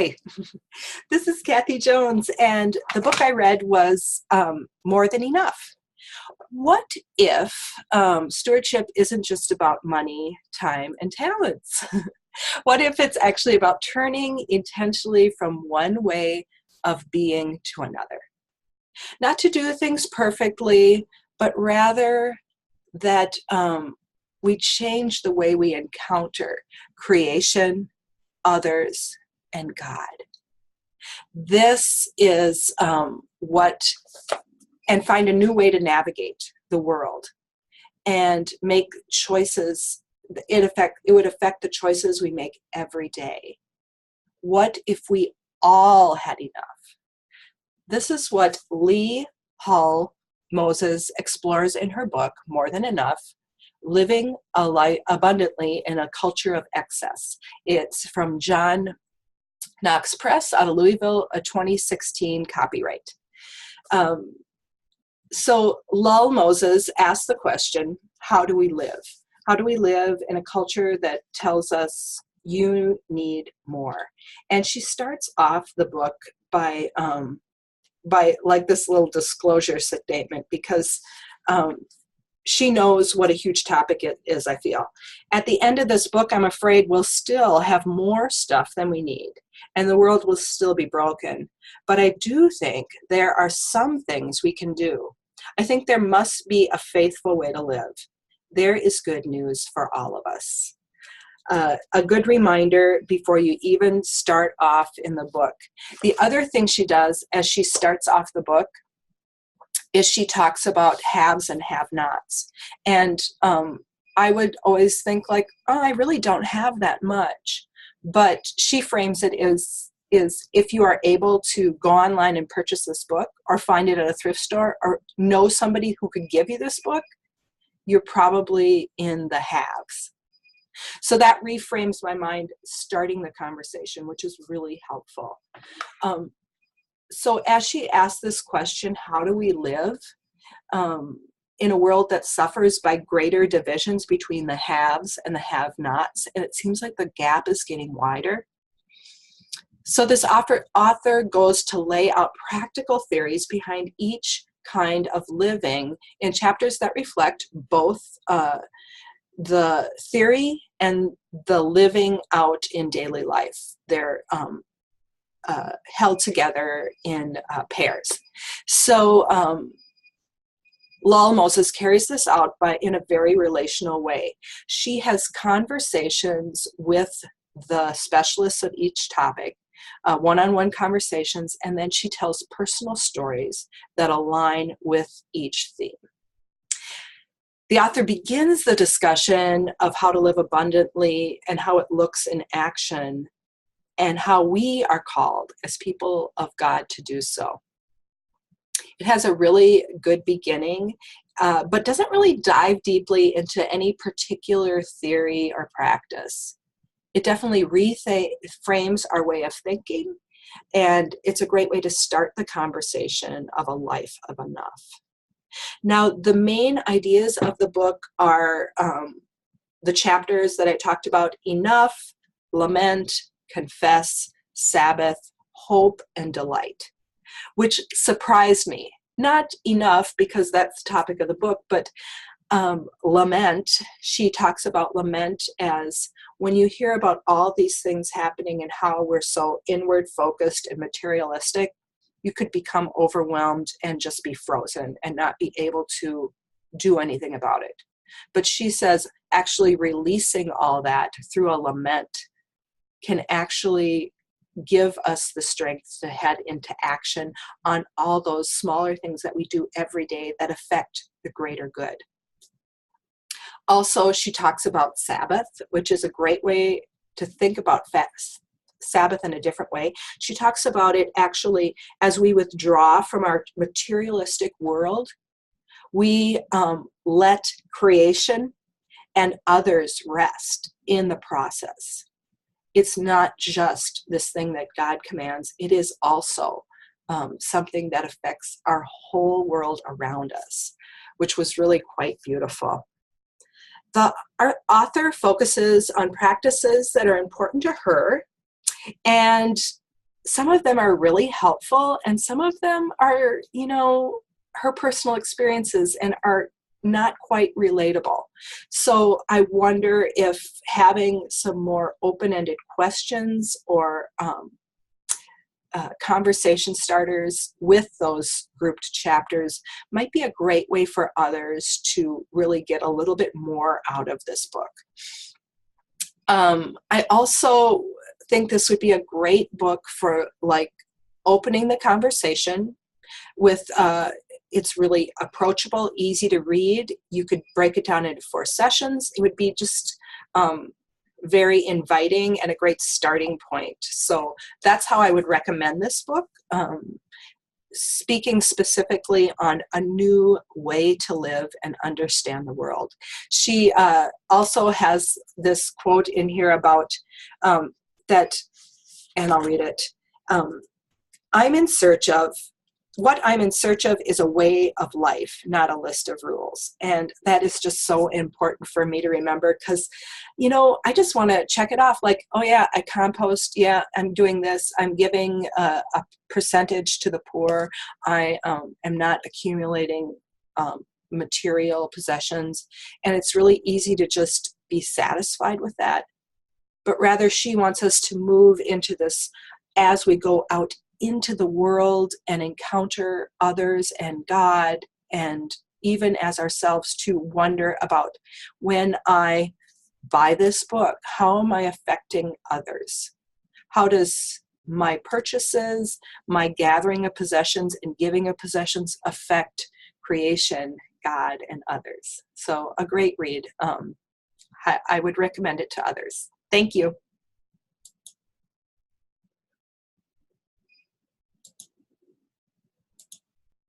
Hi, this is Kathy Jones, and the book I read was More Than Enough. What if stewardship isn't just about money, time, and talents? What if it's actually about turning intentionally from one way of being to another? Not to do things perfectly, but rather that we change the way we encounter creation, others, and God. This is and find a new way to navigate the world and make choices. It would affect the choices we make every day. What if we all had enough? This is what Lee Hull Moses explores in her book, More Than Enough, Living a Life Abundantly in a Culture of Excess. It's from John Knox Press out of Louisville, a 2016 copyright. So Lull Moses asked the question, how do we live? How do we live in a culture that tells us you need more? And she starts off the book by like this little disclosure statement, because she knows what a huge topic it is, I feel. At the end of this book, I'm afraid we'll still have more stuff than we need, and the world will still be broken. But I do think there are some things we can do. I think there must be a faithful way to live. There is good news for all of us. A good reminder before you even start off in the book. The other thing she does as she starts off the book is she talks about haves and have-nots. And I would always think like, oh, I really don't have that much. But she frames it as if you are able to go online and purchase this book, or find it at a thrift store, or know somebody who could give you this book, you're probably in the haves. So that reframes my mind starting the conversation, which is really helpful. So as she asked this question, how do we live in a world that suffers by greater divisions between the haves and the have-nots, and it seems like the gap is getting wider? So this author goes to lay out practical theories behind each kind of living in chapters that reflect both the theory and the living out in daily life. They're held together in pairs. So Lull Moses carries this out in a very relational way. She has conversations with the specialists of each topic, one-on-one conversations, and then she tells personal stories that align with each theme. The author begins the discussion of how to live abundantly and how it looks in action, and how we are called as people of God to do so. It has a really good beginning, but doesn't really dive deeply into any particular theory or practice. It definitely reframes our way of thinking, and it's a great way to start the conversation of a life of enough. Now, the main ideas of the book are the chapters that I talked about: enough, lament, confess, Sabbath, hope, and delight, which surprised me. Not enough, because that's the topic of the book, but lament. She talks about lament as when you hear about all these things happening and how we're so inward focused and materialistic, you could become overwhelmed and just be frozen and not be able to do anything about it. But she says actually releasing all that through a lament can actually give us the strength to head into action on all those smaller things that we do every day that affect the greater good. Also, she talks about Sabbath, which is a great way to think about Sabbath in a different way. She talks about it actually as we withdraw from our materialistic world, we let creation and others rest in the process. It's not just this thing that God commands. It is also something that affects our whole world around us, which was really quite beautiful. Our author focuses on practices that are important to her, and some of them are really helpful, and some of them are, you know, her personal experiences and are not quite relatable. So I wonder if having some more open-ended questions or conversation starters with those grouped chapters might be a great way for others to really get a little bit more out of this book. I also think this would be a great book for like opening the conversation with, it's really approachable, easy to read. You could break it down into 4 sessions. It would be just very inviting and a great starting point. So that's how I would recommend this book. Speaking specifically on a new way to live and understand the world. She also has this quote in here about that, and I'll read it. What I'm in search of is a way of life, not a list of rules. And that is just so important for me to remember, because, you know, I just want to check it off like, oh yeah, I compost. Yeah, I'm doing this. I'm giving a percentage to the poor. I am not accumulating material possessions. And it's really easy to just be satisfied with that. But rather, she wants us to move into this as we go out into the world and encounter others and God, and even as ourselves, to wonder about, when I buy this book, how am I affecting others? How does my purchases, my gathering of possessions and giving of possessions affect creation, God, and others? So a great read. I would recommend it to others. Thank you.